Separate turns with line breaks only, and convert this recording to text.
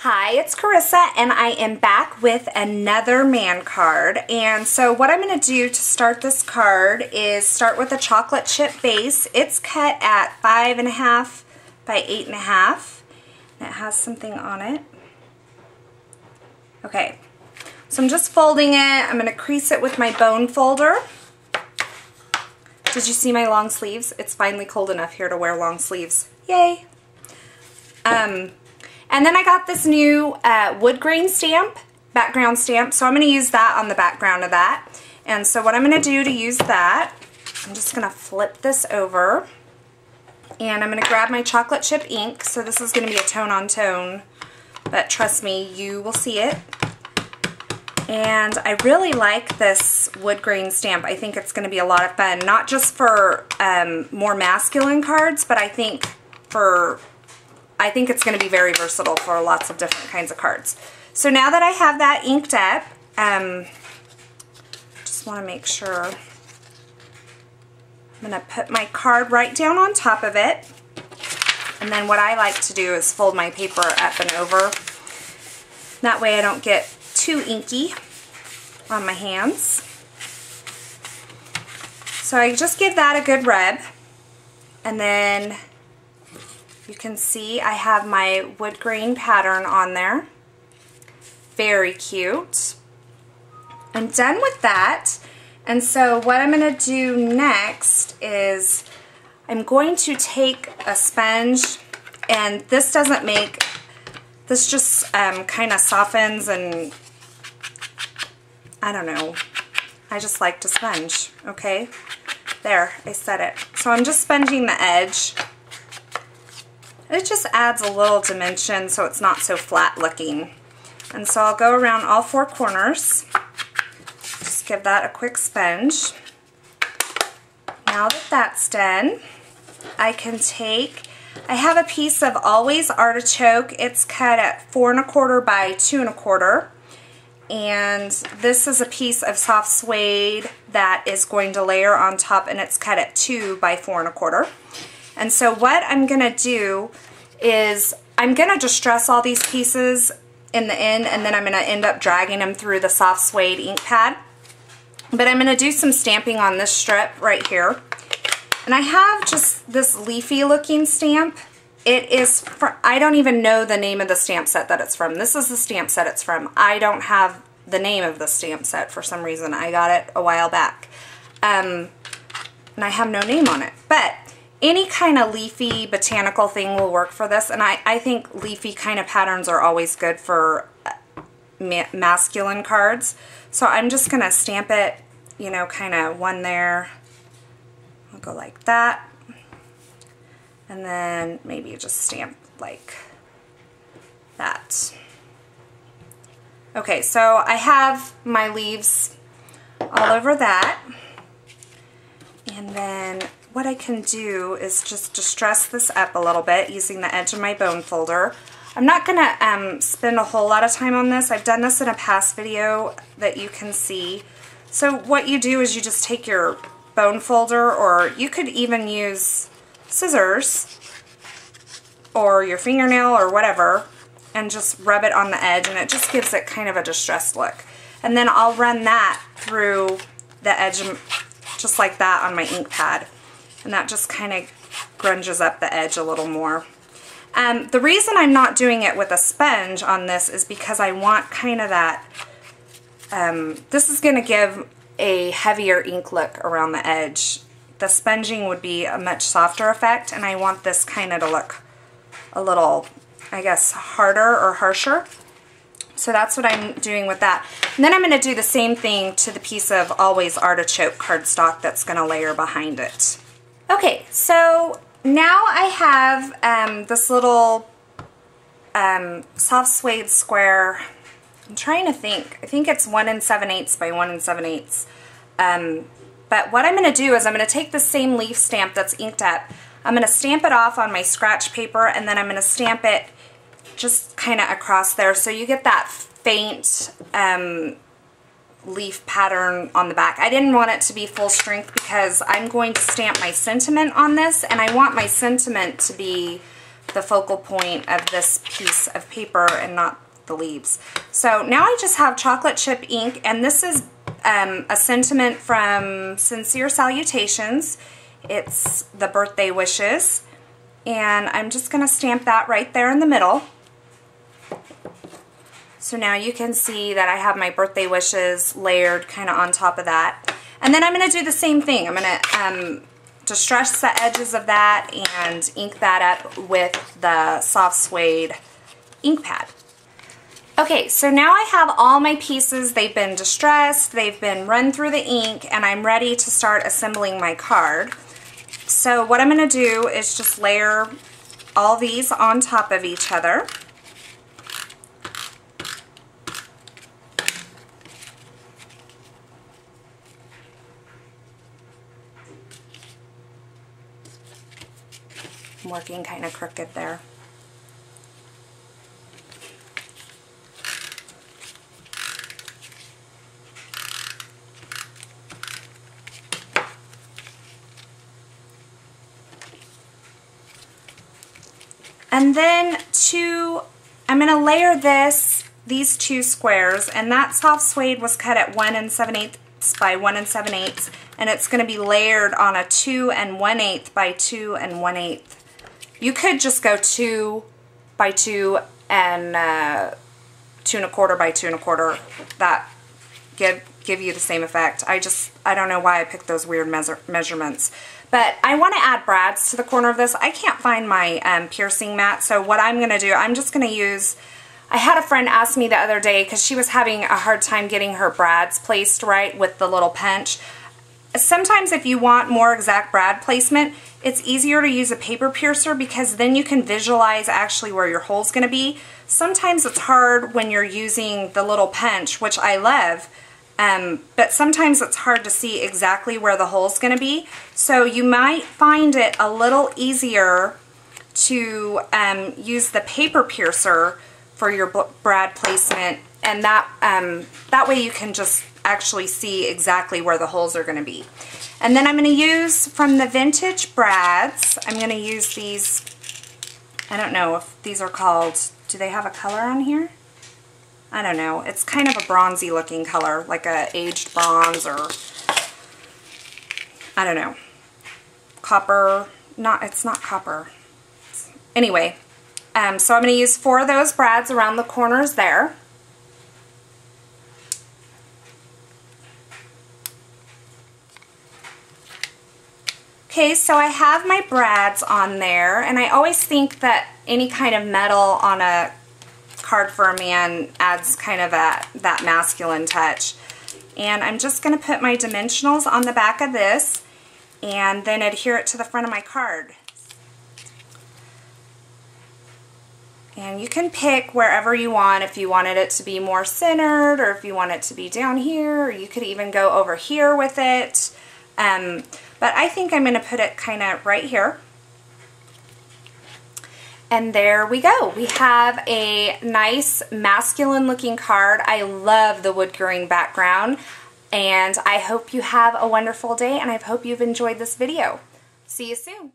Hi, it's Carissa and I am back with another man card. And so what I'm going to do to start this card is start with a chocolate chip base. It's cut at 5.5 by 8.5. And it has something on it. Okay, so I'm just folding it. I'm going to crease it with my bone folder. Did you see my long sleeves? It's finally cold enough here to wear long sleeves. Yay! And then I got this new wood-grain stamp, background stamp, so I'm going to use that on the background of that. And so what I'm going to do to use that, I'm just going to flip this over, and I'm going to grab my chocolate chip ink. So this is going to be a tone-on-tone, but trust me, you will see it. And I really like this wood-grain stamp. I think it's going to be a lot of fun, not just for more masculine cards, but I think it's going to be very versatile for lots of different kinds of cards. So now that I have that inked up, just want to make sure I'm going to put my card right down on top of it. And then what I like to do is fold my paper up and over. That way I don't get too inky on my hands. So I just give that a good rub, and then you can see I have my wood grain pattern on there. Very cute. I'm done with that. And so what I'm going to do next is I'm going to take a sponge, and this doesn't make, this just kind of softens, and I don't know. I just like to sponge, okay? There, I said it. So I'm just sponging the edge. It just adds a little dimension so it's not so flat looking. And so I'll go around all four corners. Just give that a quick sponge. Now that that's done, I can take, I have a piece of Always Artichoke. It's cut at 4.25 by 2.25. And this is a piece of soft suede that is going to layer on top, and it's cut at 2 by 4.25. And so what I'm going to do is I'm going to distress all these pieces in the end, and then I'm going to end up dragging them through the soft suede ink pad. But I'm going to do some stamping on this strip right here. And I have just this leafy looking stamp. It is, I don't even know the name of the stamp set that it's from. This is the stamp set it's from. I don't have the name of the stamp set for some reason. I got it a while back. And I have no name on it. But any kind of leafy botanical thing will work for this, and I think leafy kind of patterns are always good for masculine cards. So I'm just going to stamp it, you know, kind of one there. I'll go like that. And then maybe just stamp like that. Okay, so I have my leaves all over that. And then what I can do is just distress this up a little bit using the edge of my bone folder. I'm not going to spend a whole lot of time on this. I've done this in a past video that you can see. So what you do is you just take your bone folder, or you could even use scissors or your fingernail or whatever, and just rub it on the edge, and it just gives it kind of a distressed look. And then I'll run that through the edge just like that on my ink pad. And that just kind of grunges up the edge a little more. The reason I'm not doing it with a sponge on this is because I want kind of that, this is going to give a heavier ink look around the edge. The sponging would be a much softer effect, and I want this kind of to look a little, I guess, harder or harsher. So that's what I'm doing with that. And then I'm going to do the same thing to the piece of Always Artichoke cardstock that's going to layer behind it. Okay, so now I have this little soft suede square. I'm trying to think. I think it's 1 7/8 by 1 7/8. But what I'm going to do is I'm going to take the same leaf stamp that's inked up. I'm going to stamp it off on my scratch paper, and then I'm going to stamp it just kind of across there, so you get that faint leaf pattern on the back. I didn't want it to be full strength because I'm going to stamp my sentiment on this, and I want my sentiment to be the focal point of this piece of paper and not the leaves. So now I just have chocolate chip ink, and this is a sentiment from Sincere Salutations. It's the birthday wishes, and I'm just going to stamp that right there in the middle. So now you can see that I have my birthday wishes layered kind of on top of that. And then I'm going to do the same thing. I'm going to distress the edges of that and ink that up with the soft suede ink pad. Okay, so now I have all my pieces. They've been distressed, they've been run through the ink, and I'm ready to start assembling my card. So what I'm going to do is just layer all these on top of each other. I'm working kind of crooked there. And then I'm going to layer these two squares, and that soft suede was cut at 1 7/8 by 1 7/8, and it's going to be layered on a 2 1/8 by 2 1/8. You could just go 2 by 2 and 2 1/4 by 2 1/4. That give you the same effect. I don't know why I picked those weird measurements. But I want to add brads to the corner of this. I can't find my piercing mat, so what I'm going to do, I'm just going to use, I had a friend ask me the other day because she was having a hard time getting her brads placed right with the little punch. Sometimes if you want more exact brad placement, it's easier to use a paper piercer because then you can visualize actually where your hole's going to be. Sometimes it's hard when you're using the little punch, which I love. But sometimes it's hard to see exactly where the hole's going to be. So you might find it a little easier to use the paper piercer for your brad placement, and that way you can just actually see exactly where the holes are going to be. And then I'm going to use from the vintage brads, I'm going to use these, I don't know if these are called, do they have a color on here? I don't know. It's kind of a bronzy looking color, like a aged bronze, or I don't know. Copper. It's not copper. Anyway, so I'm going to use 4 of those brads around the corners there. Okay, so I have my brads on there, and I always think that any kind of metal on a card for a man adds kind of that masculine touch. And I'm just going to put my dimensionals on the back of this and then adhere it to the front of my card. And you can pick wherever you want, if you wanted it to be more centered or if you want it to be down here, or you could even go over here with it. But I think I'm going to put it kind of right here. And there we go. We have a nice masculine looking card. I love the wood grain background, and I hope you have a wonderful day, and I hope you've enjoyed this video. See you soon.